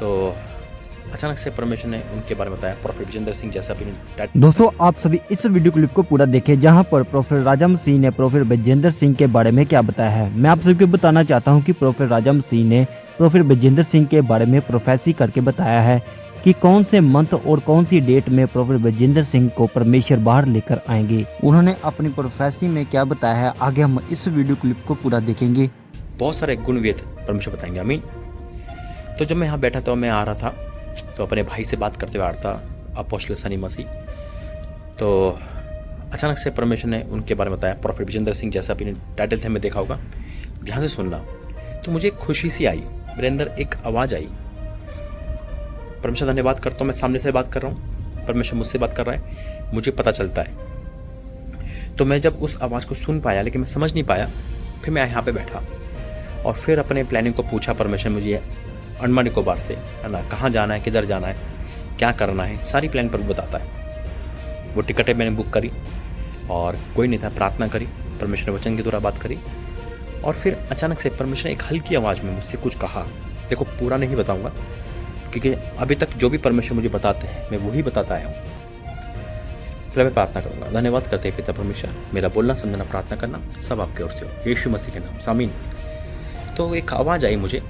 तो अचानक से परमेश्वर ने उनके बारे में बताया, प्रोफेट विजेंद्र सिंह जैसा भी दोस्तों आप सभी इस वीडियो क्लिप को पूरा देखें जहां पर प्रोफेसर राजा मसीह ने प्रोफेसर विजेंद्र सिंह के बारे में क्या बताया है। मैं आप सभी को बताना चाहता हूं कि प्रोफेसर राजा मसीह ने प्रोफेसर विजेंद्र सिंह के बारे में प्रोफेसी करके बताया है कि कौन से मंथ और कौन सी डेट में प्रोफेसर विजेंद्र सिंह को परमेश्वर बाहर लेकर आएंगे। उन्होंने अपनी प्रोफेसी में क्या बताया है, आगे हम इस वीडियो क्लिप को पूरा देखेंगे। बहुत सारे गुण वेद परमेश्वर बताएंगे। आमीन। तो जब मैं यहाँ बैठा था, मैं आ रहा था तो अपने भाई से बात करते हुए आ रहा था, अपोस्टल सनी मसीह। तो अचानक से परमेश्वर ने उनके बारे में बताया, प्रोफेट विजेंद्र सिंह जैसा भी टाइटल थे, में देखा होगा, ध्यान से सुनना। तो मुझे खुशी सी आई, मेरे अंदर एक आवाज़ आई। परमेश्वर धन्यवाद करता हूँ, मैं सामने से बात कर रहा हूँ, परमेश्वर मुझसे बात कर रहा है, मुझे पता चलता है। तो मैं जब उस आवाज़ को सुन पाया, लेकिन मैं समझ नहीं पाया, फिर मैं यहाँ पे बैठा और फिर अपने प्लानिंग को पूछा। परमेश्वर मुझे अंडमान निकोबार से, है ना, कहाँ जाना है, किधर जाना है, क्या करना है, सारी प्लान पर बताता है। वो टिकटें मैंने बुक करी और कोई नहीं था, प्रार्थना करी, परमेश्वर ने वचन के द्वारा बात करी। और फिर अचानक से परमेश्वर ने एक हल्की आवाज़ में मुझसे कुछ कहा। देखो, पूरा नहीं बताऊंगा क्योंकि अभी तक जो भी परमेश्वर मुझे बताते हैं मैं वही बताता आया हूँ। फिर मैं प्रार्थना करूंगा। धन्यवाद करते हैं पिता परमेश्वर, मेरा बोलना समझना प्रार्थना करना सब आपके ओर से हो, यीशु मसीह के नाम, आमीन। तो एक आवाज़ आई मुझे,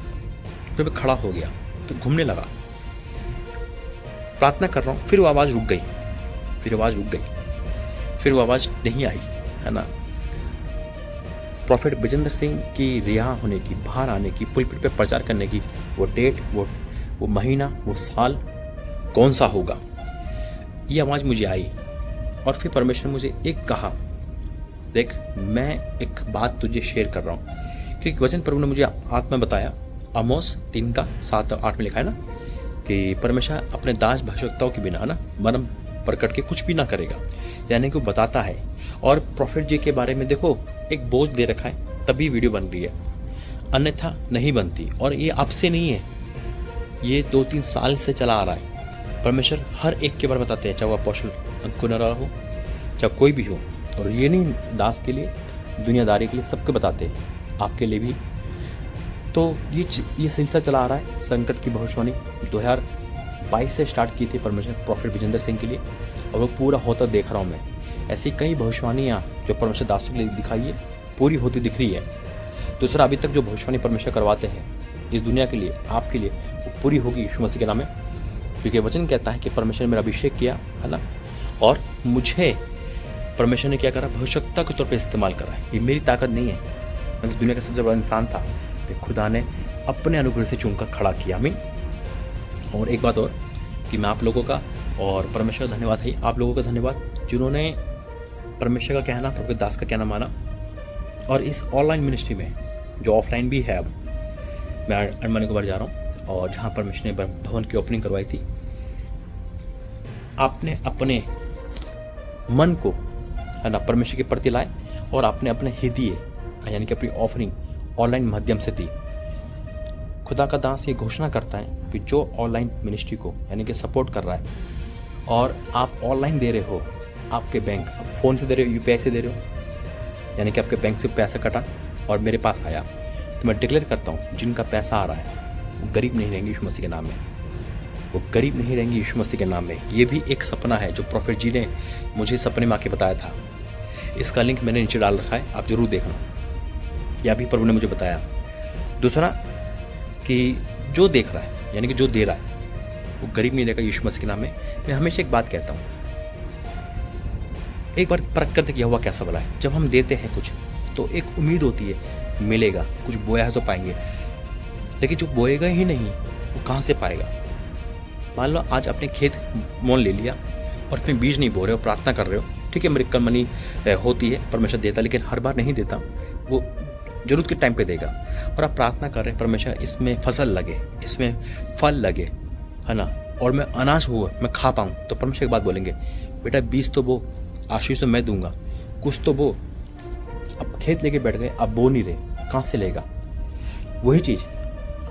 तो मैं खड़ा हो गया, तो घूमने लगा, प्रार्थना कर रहा हूँ, फिर वो आवाज़ रुक गई, फिर आवाज़ रुक गई, फिर वो आवाज़ नहीं आई, है ना। प्रोफेट विजेंद्र सिंह की रिहा होने की, बाहर आने की, पुलपिट पे प्रचार करने की वो डेट, वो महीना, वो साल कौन सा होगा, ये आवाज़ मुझे आई। और फिर परमेश्वर ने मुझे एक कहा, देख मैं एक बात तुझे शेयर कर रहा हूँ, क्योंकि वचन प्रभु ने मुझे आत्मा बताया। आमोस 3:7-8 में लिखा है ना कि परमेश्वर अपने दास भविष्यवक्ताओं के बिना, है ना, मर्म प्रकट के कुछ भी ना करेगा, यानी कि वो बताता है। और प्रोफेट जी के बारे में देखो, एक बोझ दे रखा है, तभी वीडियो बन रही है, अन्यथा नहीं बनती। और ये आपसे नहीं है, ये 2-3 साल से चला आ रहा है। परमेश्वर हर एक के बारे में बताते हैं, चाहे वो अपोस्टल अंकुनरा हो, चाहे कोई भी हो। और ये नहीं दास के लिए, दुनियादारी के लिए, सबके बताते हैं, आपके लिए भी। तो ये सिलसिला चला आ रहा है। संकट की भविष्यवाणी 2022 से स्टार्ट की थी परमेश्वर प्रोफेट विजेंद्र सिंह के लिए, और वो पूरा होता देख रहा हूँ मैं। ऐसी कई भविष्यवाणियाँ जो परमेश्वर दासों के लिए दिखाई है, पूरी होती दिख रही है। दूसरा, अभी तक जो भविष्यवाणी परमेश्वर करवाते हैं इस दुनिया के लिए, आपके लिए, वो पूरी होगी यीशु मसीह के नाम में। क्योंकि वचन कहता है कि परमेश्वर ने मेरा अभिषेक किया, है ना, और मुझे परमेश्वर ने क्या करा, भविष्यवक्ता के तौर पर इस्तेमाल करा है। ये मेरी ताकत नहीं है, क्योंकि दुनिया का सबसे बड़ा इंसान था, खुदा ने अपने अनुग्रह से चुनकर खड़ा किया। आमीन। और एक बात और कि मैं आप लोगों का और परमेश्वर का धन्यवाद है, आप लोगों का धन्यवाद जिन्होंने परमेश्वर का कहना, प्रभु दास का कहना माना। और इस ऑनलाइन मिनिस्ट्री में जो ऑफलाइन भी है, अब मैं अंडमान निकोबार जा रहा हूँ और जहाँ परमेश्वर ने भवन की ओपनिंग करवाई थी, आपने अपने मन को, है ना, परमेश्वर के प्रति लाए और आपने अपने हृदय, यानी कि अपनी ऑफरिंग ऑनलाइन माध्यम से दी। खुदा का दास ये घोषणा करता है कि जो ऑनलाइन मिनिस्ट्री को, यानी कि सपोर्ट कर रहा है, और आप ऑनलाइन दे रहे हो, आपके बैंक, आप फ़ोन से दे रहे हो, यूपीआई से दे रहे हो, यानी कि आपके बैंक से पैसा कटा और मेरे पास आया, तो मैं डिक्लेयर करता हूँ, जिनका पैसा आ रहा है वो गरीब नहीं रहेंगे यीशु मसीह के नाम में, वो गरीब नहीं रहेंगे यीशु मसीह के नाम में। ये भी एक सपना है जो प्रोफेट जी ने मुझे सपने में आके बताया था। इसका लिंक मैंने नीचे डाल रखा है, आप जरूर देखना। यह भी प्रभु ने मुझे बताया। दूसरा कि जो देख रहा है, यानी कि जो दे रहा है, वो गरीब नहीं रहेगा यीशु मसीह के नाम में। मैं हमेशा एक बात कहता हूँ, एक बार परख करते कि हुआ कैसा भला है। जब हम देते हैं कुछ तो एक उम्मीद होती है मिलेगा, कुछ बोया है तो पाएंगे, लेकिन जो बोएगा ही नहीं वो कहाँ से पाएगा। मान लो आज आपने खेत मोल ले लिया और अपने बीज नहीं बो रहे हो, प्रार्थना कर रहे हो, ठीक है, मेरी मनी होती है, परमेश्वर देता, लेकिन हर बार नहीं देता, वो जरूरत के टाइम पे देगा। और आप प्रार्थना कर रहे हैं, परमेश्वर इसमें फसल लगे, इसमें फल लगे, है ना, और मैं अनाज हुआ, मैं खा पाऊँ, तो परमेश्वर एक बात बोलेंगे, बेटा बीज तो बो, आशीष तो मैं दूंगा, कुछ तो बो। अब खेत लेके बैठ गए, अब बो नहीं रहे, कहाँ से लेगा। वही चीज़,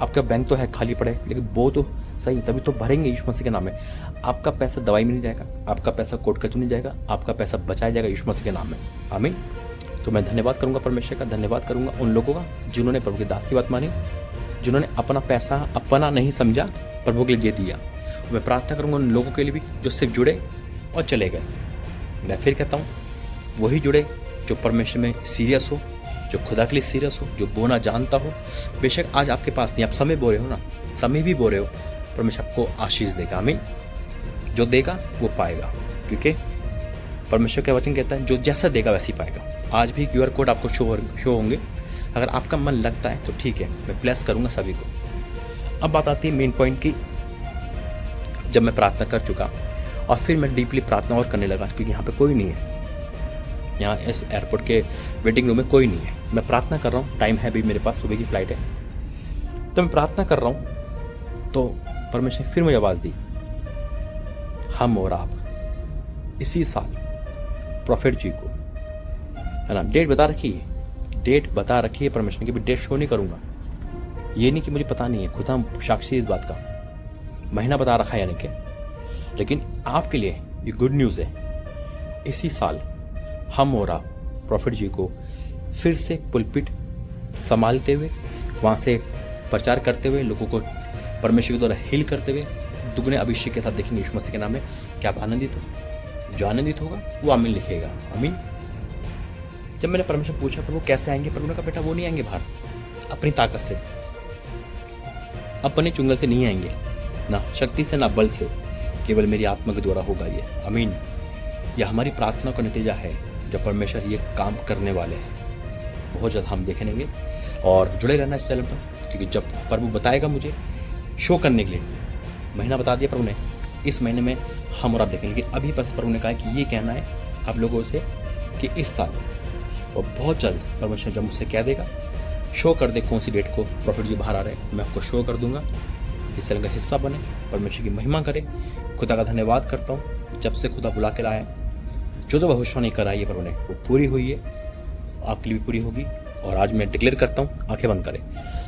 आपका बैंक तो है खाली पड़े, लेकिन बो तो सही, तभी तो भरेंगे यीशु मसीह के नाम में। आपका पैसा दवाई में नहीं जाएगा, आपका पैसा कोर्ट कचहरी नहीं जाएगा, आपका पैसा बचाया जाएगा यीशु मसीह के नाम में। आमीन। तो मैं धन्यवाद करूंगा परमेश्वर का, धन्यवाद करूंगा उन लोगों का जिन्होंने प्रभु के दास की बात मानी, जिन्होंने अपना पैसा अपना नहीं समझा, प्रभु के लिए दे दिया। मैं प्रार्थना करूँगा उन लोगों के लिए भी जो सिर्फ जुड़े और चले गए। मैं फिर कहता हूँ, वही जुड़े जो परमेश्वर में सीरियस हो, जो खुदा के लिए सीरियस हो, जो बोना जानता हो। बेशक आज आपके पास नहीं, आप समय बो रहे हो ना, समय भी बो रहे हो, परमेश्वर आपको आशीष देगा। आमीन। जो देगा वो पाएगा, क्योंकि परमेश्वर का वचन कहता है जो जैसा देगा वैसे ही पाएगा। आज भी QR कोड आपको शो होंगे, अगर आपका मन लगता है तो ठीक है, मैं प्लेस करूँगा सभी को। अब बात आती है मेन पॉइंट की। जब मैं प्रार्थना कर चुका और फिर मैं डीपली प्रार्थना और करने लगा, क्योंकि यहाँ पे कोई नहीं है, यहाँ इस एयरपोर्ट के वेटिंग रूम में कोई नहीं है। मैं प्रार्थना कर रहा हूँ, टाइम है अभी मेरे पास, सुबह की फ़्लाइट है, तो मैं प्रार्थना कर रहा हूँ। तो परमेश्वर ने फिर मुझे आवाज़ दी, हम और आप इसी साल प्रॉफिट जी को, है ना, डेट बता रखी है, डेट बता रखी है परमेश्वर ने कि डेट शो नहीं करूँगा। ये नहीं कि मुझे पता नहीं है, खुदा साक्षी इस बात का, महीना बता रखा है यानी कि। लेकिन आपके लिए ये गुड न्यूज़ है, इसी साल हम और आप प्रॉफिट जी को फिर से पुलपिट संभालते हुए, वहाँ से प्रचार करते हुए, लोगों को परमेश्वर के द्वारा हील करते हुए दुगने अभिषेक के साथ देखेंगे यीशु मसीह के नाम में। क्या आप आनंदित हो? जो आनंदित होगा वो आमीन लिखेगा। आमीन। जब मैंने परमेश्वर पूछा प्रभु कैसे आएंगे, प्रभु ने कहा बेटा वो नहीं आएंगे बाहर अपनी ताकत से, अपने चुंगल से नहीं आएंगे, ना शक्ति से ना बल से, केवल मेरी आत्मा के द्वारा होगा ये। आमीन। यह हमारी प्रार्थना का नतीजा है जब परमेश्वर ये काम करने वाले हैं। बहुत जल्द हम देखेंगे और जुड़े रहना इस चैनल पर, क्योंकि जब प्रभु बताएगा मुझे शो करने के लिए, महीना बता दिया प्रभु ने, इस महीने में हम और आप देखेंगे। लेकिन अभी बस प्रभु ने कहा कि ये कहना है आप लोगों से कि इस साल, और बहुत जल्द परमेश्वर जब मुझसे कह देगा शो कर दे कौन सी डेट को प्रॉफिट जी बाहर आ रहे हैं, मैं आपको शो कर दूंगा। इस चैनल का हिस्सा बने, परमेश्वर की महिमा करे। खुदा का धन्यवाद करता हूँ, जब से खुदा बुला के लाया है, जो भविष्यवाणी कराई है प्रभु ने वो पूरी हुई है, आपके लिए भी पूरी होगी। और आज मैं डिक्लेयर करता हूँ, आंखें बंद करें,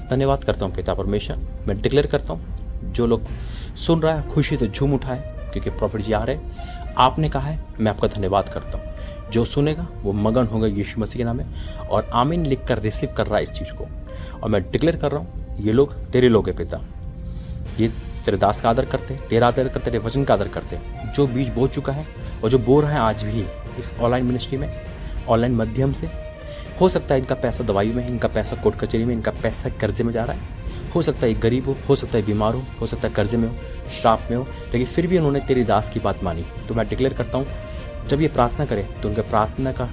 धन्यवाद करता हूँ पिता परमेश्वर। मैं डिक्लेयर करता हूँ जो लोग सुन रहा है खुशी से झूम उठाए, क्योंकि प्रॉफिट जी आ रहे हैं, आपने कहा है, मैं आपका धन्यवाद करता हूँ। जो सुनेगा वो मगन होगा यीशु मसीह के नाम में, और आमीन लिख कर रिसीव कर रहा है इस चीज़ को। और मैं डिक्लेयर कर रहा हूँ ये लोग तेरे लोग हैं पिता, ये तेरे दास का आदर करते, तेरा आदर करते, तेरे वचन का आदर करते। जो बीज बो चुका है और जो बो रहा है आज भी इस ऑनलाइन मिनिस्ट्री में, ऑनलाइन माध्यम से, हो सकता है इनका पैसा दवाई में है, इनका पैसा कोर्ट कचहरी में, इनका पैसा कर्जे में जा रहा है, हो सकता है गरीब हो सकता है बीमार हो सकता है कर्जे में हो, श्राप में हो, लेकिन फिर भी उन्होंने तेरी दास की बात मानी। तो मैं डिक्लेयर करता हूँ जब ये प्रार्थना करे तो उनके प्रार्थना का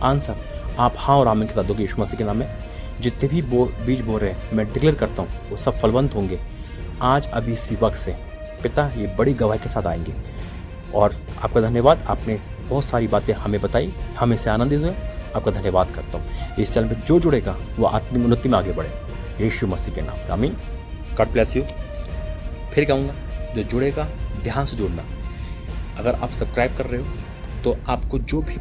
आंसर आप हाँ और आमीन के साथ दोगे यीशु मसीह के नाम में। जितने भी बीज बो रहे हैं, मैं डिक्लेयर करता हूँ वो सब फलवंत होंगे आज अभी इसी वक्त से। पिता ये बड़ी गवाही के साथ आएंगे। और आपका धन्यवाद, आपने बहुत सारी बातें हमें बताई, हम इससे आनंदित हुए। आपका धन्यवाद करता हूँ। इस चैनल पर जो जुड़ेगा वो आत्मिक उन्नति में आगे बढ़े यीशु मसीह के नाम से। आमीन। God bless you. फिर कहूँगा जो जुड़ेगा ध्यान से जुड़ना। अगर आप सब्सक्राइब कर रहे हो तो आपको जो भी